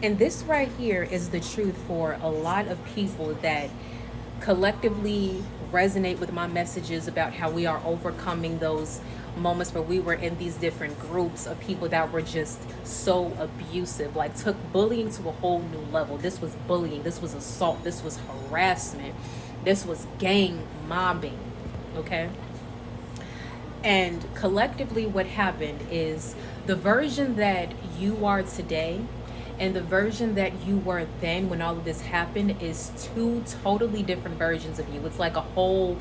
And this right here is the truth for a lot of people that collectively resonate with my messages about how we are overcoming those moments where we were in these different groups of people that were just so abusive, like took bullying to a whole new level. This was bullying, this was assault, this was harassment, this was gang mobbing. Okay. And collectively, what happened is the version that you are today and the version that you were then when all of this happened is two totally different versions of you. It's like a whole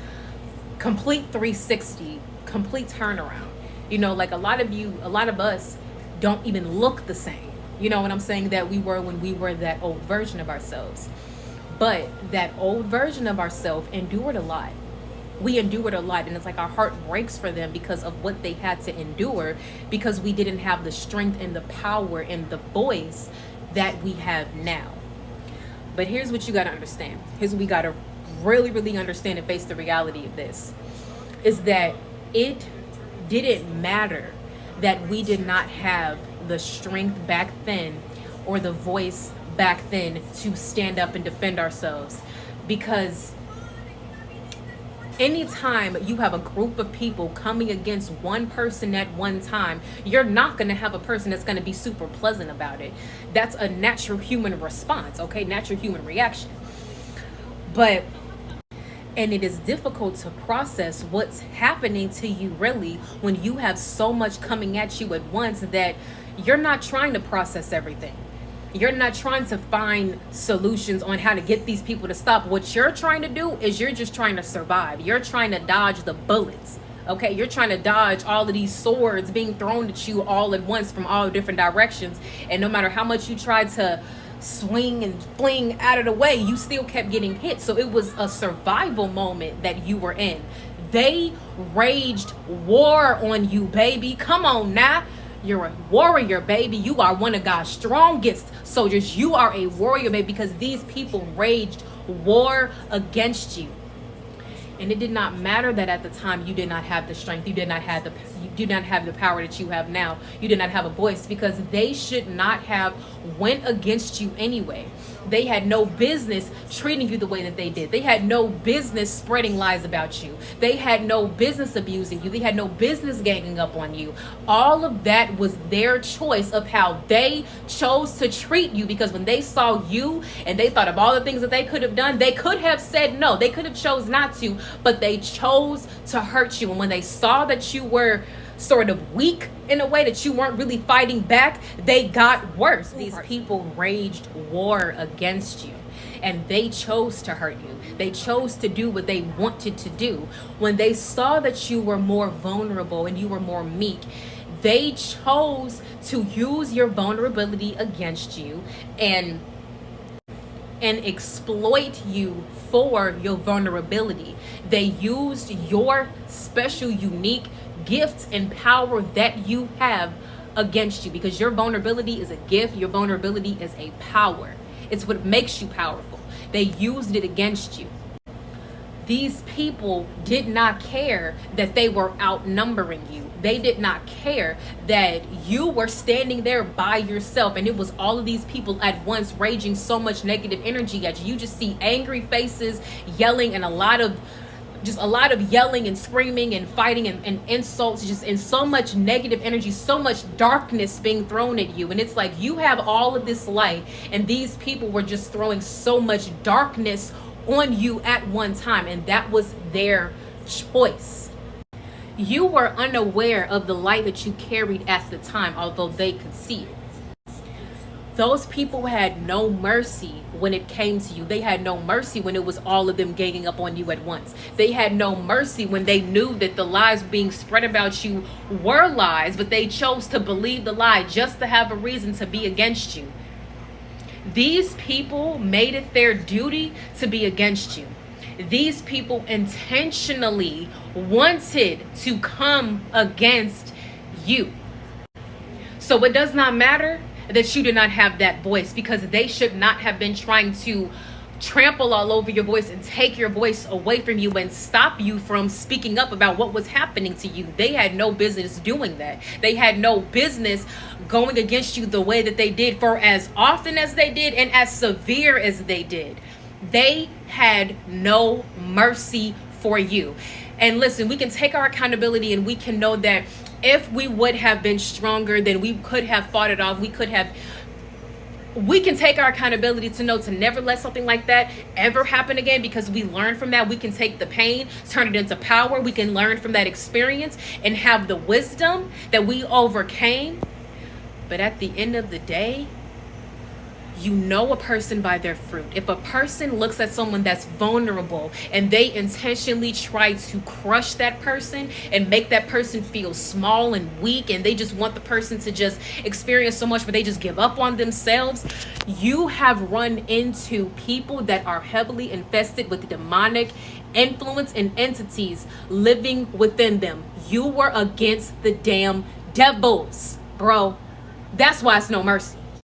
complete 360, complete turnaround. You know, like a lot of you, a lot of us don't even look the same. You know what I'm saying? That we were when we were that old version of ourselves. But that old version of ourselves endured a lot. We endured a lot, and it's like our heart breaks for them because of what they had to endure, because we didn't have the strength and the power and the voice that we have now. But here's what you got to understand. Here's what we got to really, really understand and face the reality of this, is that it didn't matter that we did not have the strength back then or the voice back then to stand up and defend ourselves, because anytime you have a group of people coming against one person at one time, you're not going to have a person that's going to be super pleasant about it. That's a natural human response, okay? Natural human reaction. But and it is difficult to process what's happening to you really when you have so much coming at you at once that you're not trying to process everything. You're not trying to find solutions on how to get these people to stop. What you're trying to do is you're just trying to survive. You're trying to dodge the bullets. Okay, you're trying to dodge all of these swords being thrown at you all at once from all different directions. And no matter how much you try to swing and fling out of the way, you still kept getting hit. So it was a survival moment that you were in. They raged war on you, baby. Come on now. You're a warrior, baby. You are one of God's strongest soldiers. You are a warrior, baby, because these people raged war against you. And it did not matter that at the time you did not have the strength, you did not have the power that you have now. You did not have a voice, because they should not have went against you anyway. They had no business treating you the way that they did. They had no business spreading lies about you. They had no business abusing you. They had no business ganging up on you. All of that was their choice of how they chose to treat you, because when they saw you and they thought of all the things that they could have done, they could have said no. They could have chose not to, but they chose to hurt you. And when they saw that you were sort of weak in a way, that you weren't really fighting back, they got worse. These people raged war against you, and they chose to hurt you. They chose to do what they wanted to do. When they saw that you were more vulnerable and you were more meek, they chose to use your vulnerability against you and exploit you for your vulnerability. They used your special, unique gifts and power that you have against you, because your vulnerability is a gift. Your vulnerability is a power. It's what makes you powerful. They used it against you. These people did not care that they were outnumbering you. They did not care that you were standing there by yourself, and it was all of these people at once raging so much negative energy at you. You just see angry faces, yelling, and a lot of yelling and screaming and fighting and insults, just in so much negative energy, so much darkness being thrown at you. And it's like you have all of this light, and these people were just throwing so much darkness on you at one time, and that was their choice. You were unaware of the light that you carried at the time, although they could see it. Those people had no mercy when it came to you. They had no mercy when it was all of them ganging up on you at once. They had no mercy when they knew that the lies being spread about you were lies, but they chose to believe the lie just to have a reason to be against you. These people made it their duty to be against you. These people intentionally wanted to come against you. So it does not matter that you did not have that voice, because they should not have been trying to trample all over your voice and take your voice away from you and stop you from speaking up about what was happening to you. They had no business doing that. They had no business going against you the way that they did, for as often as they did and as severe as they did. They had no mercy for you. And listen, we can take our accountability and we can know that if we would have been stronger, then we could have fought it off. We can take our accountability to know to never let something like that ever happen again, because we learn from that. We can take the pain, turn it into power. We can learn from that experience and have the wisdom that we overcame. But at the end of the day, you know a person by their fruit. If a person looks at someone that's vulnerable and they intentionally try to crush that person and make that person feel small and weak, and they just want the person to just experience so much but they just give up on themselves, you have run into people that are heavily infested with demonic influence and entities living within them. You were against the damn devils, bro. That's why it's no mercy.